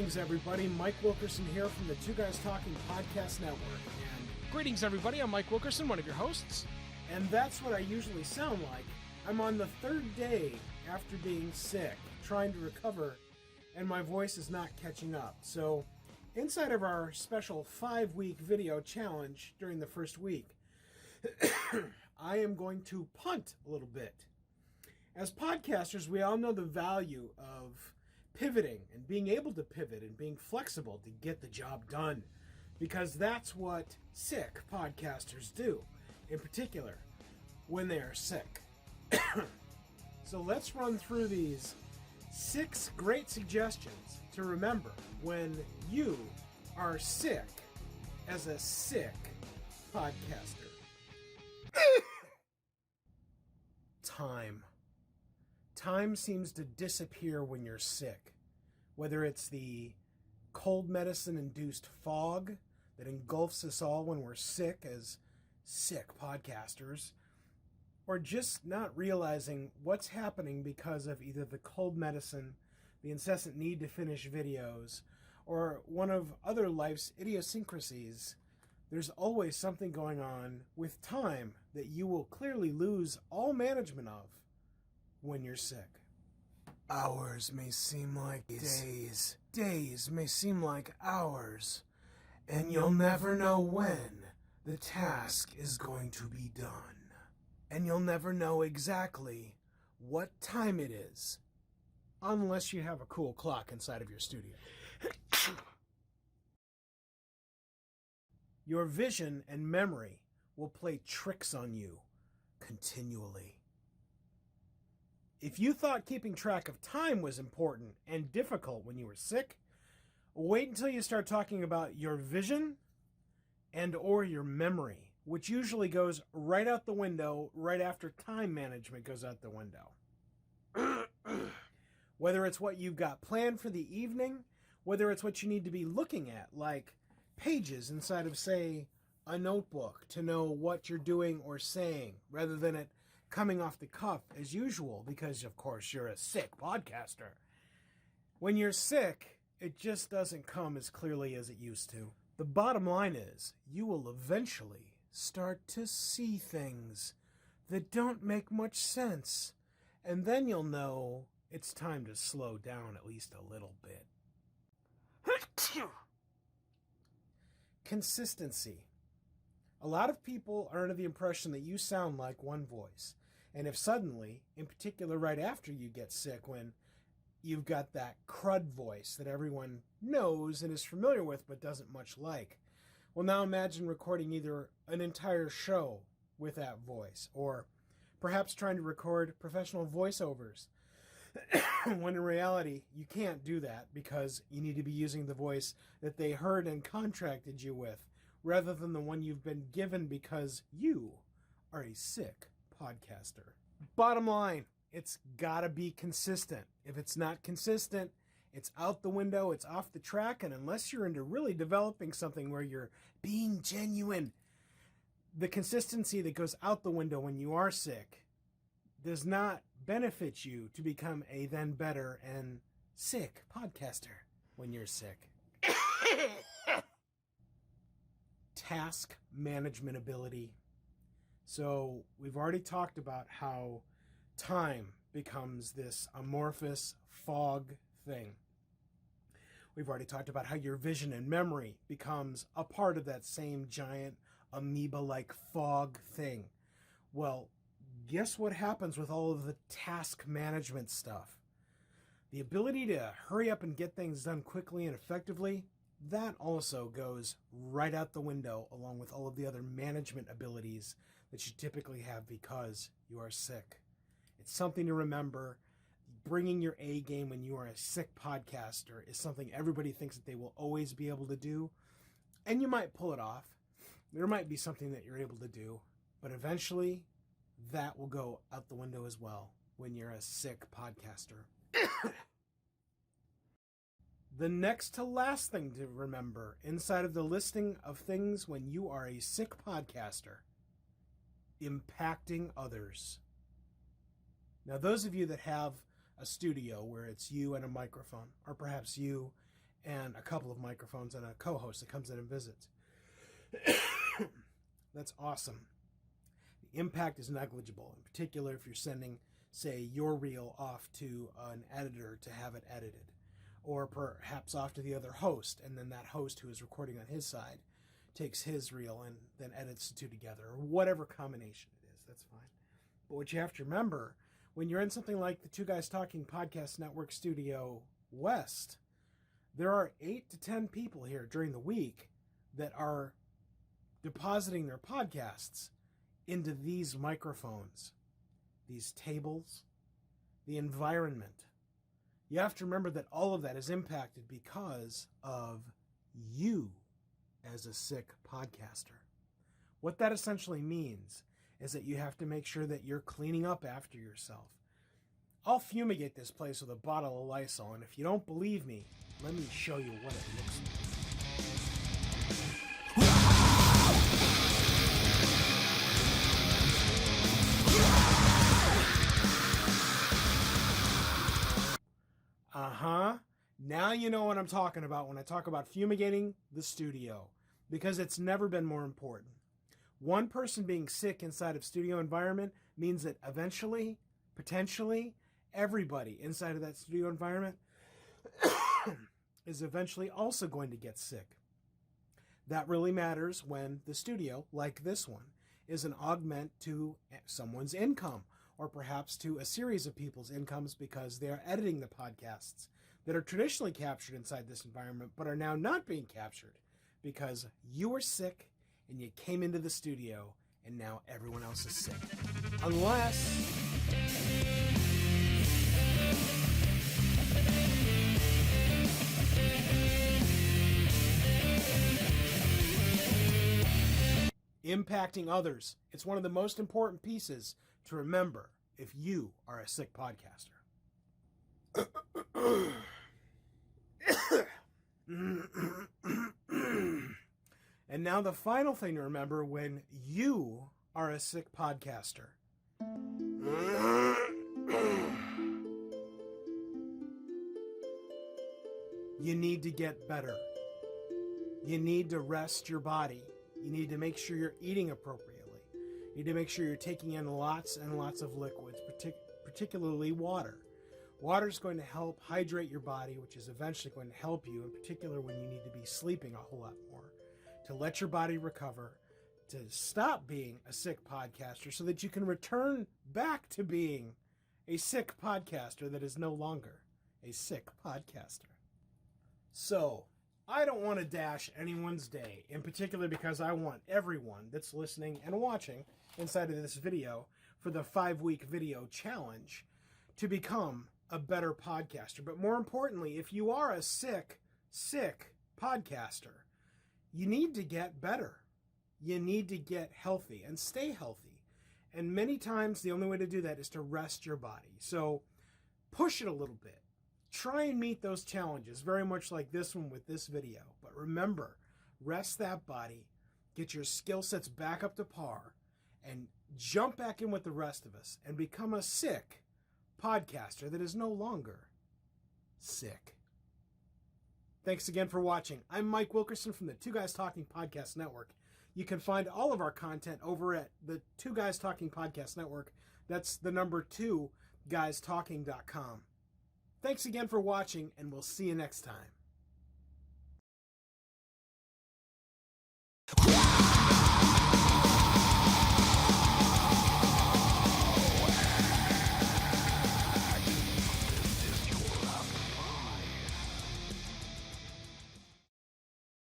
Greetings, everybody. Mike Wilkerson here from the Two Guys Talking Podcast Network. Greetings, everybody. I'm Mike Wilkerson, one of your hosts. And that's what I usually sound like. I'm on the third day after being sick, trying to recover, and my voice is not catching up. So, inside of our special 5-week video challenge during the first week, I am going to punt a little bit. As podcasters, we all know the value of pivoting and being able to pivot and being flexible to get the job done, because that's what sick podcasters do, in particular when they are sick. So let's run through these 6 great suggestions to remember when you are sick as a sick podcaster. Time. Time seems to disappear when you're sick. Whether it's the cold medicine-induced fog that engulfs us all when we're sick as sick podcasters, or just not realizing what's happening because of either the cold medicine, the incessant need to finish videos, or one of other life's idiosyncrasies, there's always something going on with time that you will clearly lose all management of when you're sick. Hours may seem like days. Days may seem like hours. And you'll never know when the task is going to be done. And you'll never know exactly what time it is, unless you have a cool clock inside of your studio. Your vision and memory will play tricks on you continually. If you thought keeping track of time was important and difficult when you were sick, wait until you start talking about your vision and or your memory, which usually goes right out the window right after time management goes out the window. Whether it's what you've got planned for the evening, whether it's what you need to be looking at, like pages inside of, say, a notebook to know what you're doing or saying, rather than it coming off the cuff as usual, because, of course, you're a sick podcaster. When you're sick, it just doesn't come as clearly as it used to. The bottom line is, you will eventually start to see things that don't make much sense, and then you'll know it's time to slow down at least a little bit. Consistency. A lot of people are under the impression that you sound like one voice. And if suddenly, in particular right after you get sick, when you've got that crud voice that everyone knows and is familiar with but doesn't much like, well, now imagine recording either an entire show with that voice, or perhaps trying to record professional voiceovers, when in reality you can't do that because you need to be using the voice that they heard and contracted you with, rather than the one you've been given because you are a sick podcaster. Bottom line, it's gotta be consistent. If it's not consistent, it's out the window, it's off the track, and unless you're into really developing something where you're being genuine, the consistency that goes out the window when you are sick does not benefit you to become a then better and sick podcaster when you're sick. Task management ability. So we've already talked about how time becomes this amorphous fog thing. We've already talked about how your vision and memory becomes a part of that same giant amoeba-like fog thing. Well, guess what happens with all of the task management stuff? The ability to hurry up and get things done quickly and effectively, that also goes right out the window, along with all of the other management abilities that you typically have because you are sick. It's something to remember. Bringing your A game when you are a sick podcaster is something everybody thinks that they will always be able to do, and you might pull it off. There might be something that you're able to do, but eventually that will go out the window as well when you're a sick podcaster. The next to last thing to remember inside of the listing of things when you are a sick podcaster: impacting others. Now, those of you that have a studio where it's you and a microphone, or perhaps you and a couple of microphones and a co-host that comes in and visits. That's awesome. The impact is negligible, in particular if you're sending, say, your reel off to an editor to have it edited, or perhaps off to the other host, and then that host who is recording on his side takes his reel and then edits the two together, or whatever combination it is. That's fine. But what you have to remember, when you're in something like the Two Guys Talking Podcast Network Studio West, there are 8 to 10 people here during the week that are depositing their podcasts into these microphones, these tables, the environment. You have to remember that all of that is impacted because of you as a sick podcaster. What that essentially means is that you have to make sure that you're cleaning up after yourself. I'll fumigate this place with a bottle of Lysol, and if you don't believe me, let me show you what it looks like. Now you know what I'm talking about when I talk about fumigating the studio, because it's never been more important. One person being sick inside of studio environment means that eventually, potentially, everybody inside of that studio environment is eventually also going to get sick. That really matters when the studio, like this one, is an augment to someone's income, or perhaps to a series of people's incomes because they are editing the podcasts that are traditionally captured inside this environment but are now not being captured because you were sick and you came into the studio and now everyone else is sick. Unless... impacting others. It's one of the most important pieces to remember if you are a sick podcaster. And now the final thing to remember when you are a sick podcaster. You need to get better. You need to rest your body. You need to make sure you're eating appropriately. You need to make sure you're taking in lots and lots of liquids, particularly water. Water is going to help hydrate your body, which is eventually going to help you, in particular when you need to be sleeping a whole lot more, to let your body recover, to stop being a sick podcaster so that you can return back to being a sick podcaster that is no longer a sick podcaster. So, I don't want to dash anyone's day, in particular because I want everyone that's listening and watching inside of this video for the 5-week video challenge to become a better podcaster. But more importantly, if you are a sick podcaster, you need to get better. You need to get healthy and stay healthy. And many times the only way to do that is to rest your body. So push it a little bit. Try and meet those challenges, very much like this one with this video. But remember, rest that body, get your skill sets back up to par, and jump back in with the rest of us and become a sick podcaster that is no longer sick. Thanks again for watching. I'm Mike Wilkerson from the Two Guys Talking Podcast Network. You can find all of our content over at the Two Guys Talking Podcast Network. That's the number 2, guystalking.com. Thanks again for watching, and we'll see you next time.